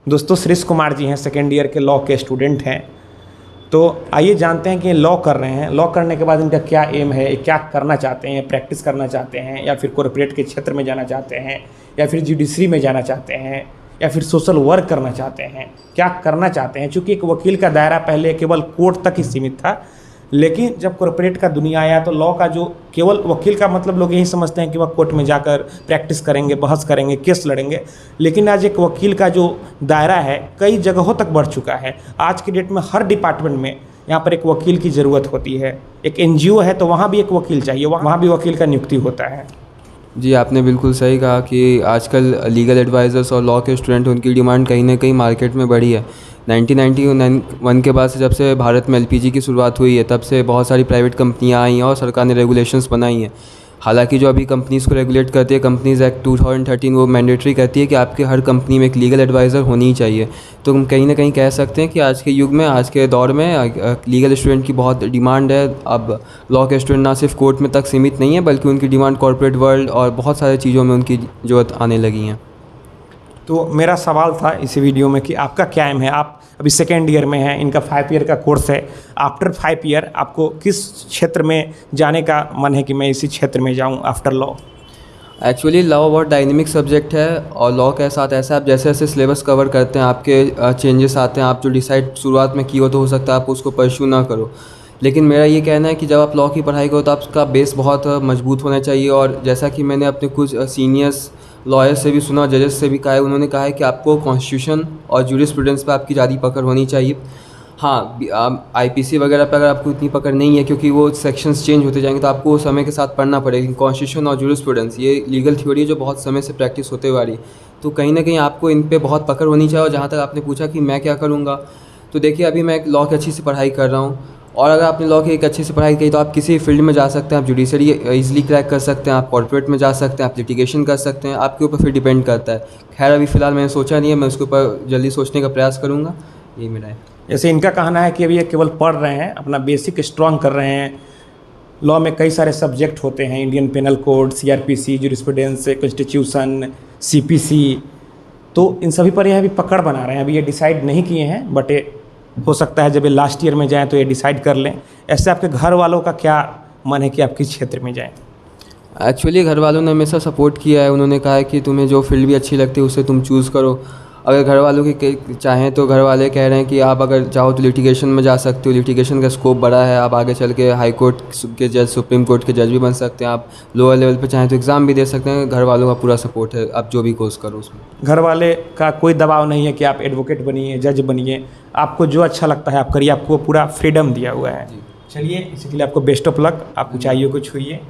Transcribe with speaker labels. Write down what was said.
Speaker 1: दोस्तों श्रीश कुमार जी हैं, second year के लॉ के स्टूडेंट हैं। तो आइए जानते हैं कि लॉ कर रहे हैं, लॉ करने के बाद इनका क्या एम है, ये क्या करना चाहते हैं, प्रैक्टिस करना चाहते हैं या फिर कॉर्पोरेट के क्षेत्र में जाना चाहते हैं या फिर जुडिशरी में जाना चाहते हैं या फिर सोशल वर्क करना चाहते हैं, क्या करना चाहते हैं। चूँकि एक वकील का दायरा पहले केवल कोर्ट तक ही सीमित था, लेकिन जब कॉर्पोरेट का दुनिया आया तो लॉ का जो केवल वकील का मतलब लोग यही समझते हैं कि वह कोर्ट में जाकर प्रैक्टिस करेंगे, बहस करेंगे, केस लड़ेंगे। लेकिन आज एक वकील का जो दायरा है कई जगहों तक बढ़ चुका है। आज की डेट में हर डिपार्टमेंट में यहाँ पर एक वकील की ज़रूरत होती है। एक NGO है तो वहाँ भी एक वकील चाहिए, वहाँ भी वकील का नियुक्ति होता है।
Speaker 2: जी, आपने बिल्कुल सही कहा कि आजकल लीगल एडवाइज़र्स और लॉ के स्टूडेंट उनकी डिमांड कहीं ना कहीं मार्केट में बढ़ी है। 1991 के बाद से जब से भारत में LPG की शुरुआत हुई है तब से बहुत सारी प्राइवेट कंपनियां आई हैं और सरकार ने रेगुलेशंस बनाई हैं। हालांकि जो अभी कंपनीज़ को रेगुलेट करती है कंपनीज़ एक्ट 2013, वो मैंडेटरी कहती है कि आपके हर कंपनी में एक लीगल एडवाइज़र होनी ही चाहिए। तो हम कहीं ना कहीं कह सकते हैं कि आज के युग में, आज के दौर में लीगल स्टूडेंट की बहुत डिमांड है। अब लॉ के स्टूडेंट ना सिर्फ कोर्ट में तक सीमित नहीं है बल्कि उनकी डिमांड कॉर्पोरेट वर्ल्ड और बहुत सारी चीज़ों में उनकी ज़रूरत आने लगी हैं।
Speaker 1: तो मेरा सवाल था इस वीडियो में कि आपका क्या एम है। आप अभी सेकेंड ईयर में हैं, इनका 5 ईयर का कोर्स है। आफ्टर 5 ईयर आपको किस क्षेत्र में जाने का मन है कि मैं इसी क्षेत्र में जाऊं आफ्टर लॉ?
Speaker 2: एक्चुअली लॉ बहुत डायनेमिक सब्जेक्ट है और लॉ के साथ ऐसा आप जैसे जैसे सिलेबस कवर करते हैं आपके चेंजेस आते हैं। आप जो डिसाइड शुरुआत में किए तो हो सकता है आप उसको परस्यू ना करो। लेकिन मेरा ये कहना है कि जब आप लॉ की पढ़ाई करो तो आपका बेस बहुत मजबूत होना चाहिए। और जैसा कि मैंने अपने कुछ सीनियर्स लॉयर्स से भी सुना, जजेस से भी कहा है, उन्होंने कहा है कि आपको कॉन्स्टिट्यूशन और जूरिस्प्रूडेंस पे आपकी ज़्यादा पकड़ होनी चाहिए। हाँ, IPC वगैरह पे अगर आपको इतनी पकड़ नहीं है क्योंकि वो सेक्शंस चेंज होते जाएंगे तो आपको समय के साथ पढ़ना पड़ेगा। लेकिन कॉन्स्टिट्यूशन और जूरिस्प्रूडेंस ये लीगल थ्योरी है जो बहुत समय से प्रैक्टिस होते हुए आ रही है। तो कहीं ना कहीं आपको इन पे बहुत पकड़ होनी चाहिए। और जहाँ तक आपने पूछा कि मैं क्या करूँगा, तो देखिए अभी मैं एक लॉ की अच्छी सी पढ़ाई कर रहा हूँ और अगर आपने लॉ की एक अच्छी सी पढ़ाई की तो आप किसी फील्ड में जा सकते हैं। आप जुडिशरी ईजिली क्रैक कर सकते हैं, आप कॉर्पोरेट में जा सकते हैं, आप लिटिगेशन कर सकते हैं। आपके ऊपर फिर डिपेंड करता है। खैर अभी फ़िलहाल मैंने सोचा नहीं है, मैं उसके ऊपर जल्दी सोचने का प्रयास करूँगा। यही मेरा है।
Speaker 1: जैसे इनका कहना है कि अभी ये केवल पढ़ रहे हैं, अपना बेसिक स्ट्रॉन्ग कर रहे हैं। लॉ में कई सारे सब्जेक्ट होते हैं, Indian penal code, CRPC, jurisprudence, constitution, CPC। तो इन सभी पर यह अभी पकड़ बना रहे हैं। अभी ये डिसाइड नहीं किए हैं, बट ये हो सकता है जब ये लास्ट ईयर में जाएँ तो ये डिसाइड कर लें। ऐसे आपके घर वालों का क्या मन है कि आप किस क्षेत्र में जाएँ?
Speaker 2: एक्चुअली घर वालों ने हमेशा सपोर्ट किया है। उन्होंने कहा है कि तुम्हें जो फील्ड भी अच्छी लगती है उसे तुम चूज़ करो। अगर घर वालों की चाहें तो घर वाले कह रहे हैं कि आप अगर चाहो तो लिटिगेशन में जा सकते हो, लिटिगेशन का स्कोप बड़ा है। आप आगे चल के हाई कोर्ट के जज, सुप्रीम कोर्ट के जज भी बन सकते हैं। आप लोअर लेवल पे चाहें तो एग्ज़ाम भी दे सकते हैं। घर वालों का पूरा सपोर्ट है, आप जो भी कोर्स करो उसमें।
Speaker 1: घर वाले का कोई दबाव नहीं है कि आप एडवोकेट बनिए, जज बनिए, आपको जो अच्छा लगता है आप करिए, आपको पूरा फ्रीडम दिया हुआ है। चलिए, इसी के लिए आपको बेस्ट ऑफ लक। आप ऊंचाइयों को छूइए।